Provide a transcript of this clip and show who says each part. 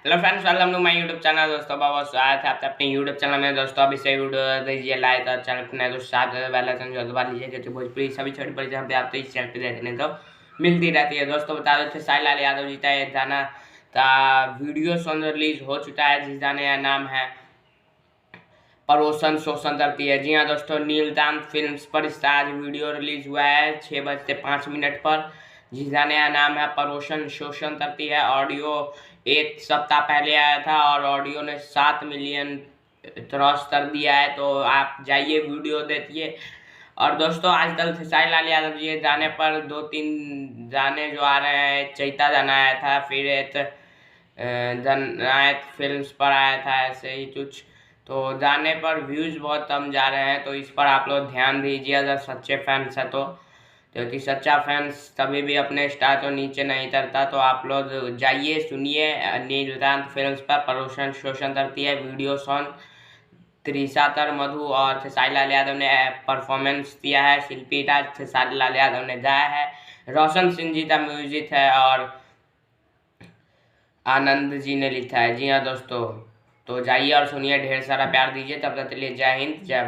Speaker 1: Hello friends, welcome to my YouTube channel. दोस्तों बहुत स्वागत है आपका अपने यूट्यूब चैनल में। दोस्तों अभी से वीडियो दीजिए लाइक और चैनल पर नए दोस्त साथ बेल आइकन जो दबा लीजिए, क्योंकि भोजपुरी सभी छोटी बड़ी जहाँ पे आप तो इस चैनल पे देखने को मिलती रहती है। दोस्तों बता देते साहिल लाल यादव जी का एक गाना का वीडियो सॉन्ग रिलीज हो चुका है, जिस गाने का नाम है पड़ोसन शोषण करती है। जी हाँ दोस्तों, नीलकांत फिल्म्स पर इसका आज वीडियो रिलीज हुआ है 6:05 पर, जिस गाने का नाम है पड़ोसन शोषण करती है। ऑडियो एक सप्ताह पहले आया था और ऑडियो ने 7 मिलियन क्रॉस कर दिया है, तो आप जाइए वीडियो देखिए। और दोस्तों आजकल खेसारी लाल यादव जी के गाने पर 2-3 गाने जो आ रहे हैं, चैता गाना आया था, फिर एक जननायक फिल्म्स पर आया था, ऐसे ही कुछ। तो गाने पर व्यूज़ बहुत कम जा रहे हैं, तो इस पर आप लोग ध्यान दीजिए अगर सच्चे फैंस हैं तो। क्योंकि सच्चा फैंस कभी भी अपने स्टार को नीचे नहीं करता। तो आप लोग जाइए सुनिए नीलकांत फिल्म्स पर पड़ोसन शोषण करती है वीडियो सॉन्ग। त्रिशातर मधु और खेसारी लाल यादव ने परफॉर्मेंस दिया है, शिल्पी राज खेसारी लाल यादव ने गाया है, रोशन सिंह जी का म्यूजिक है और आनंद जी ने लिखा है। जी हाँ दोस्तों, तो जाइए और सुनिए, ढेर सारा प्यार दीजिए। तब तक के लिए जय हिंद जय भारत।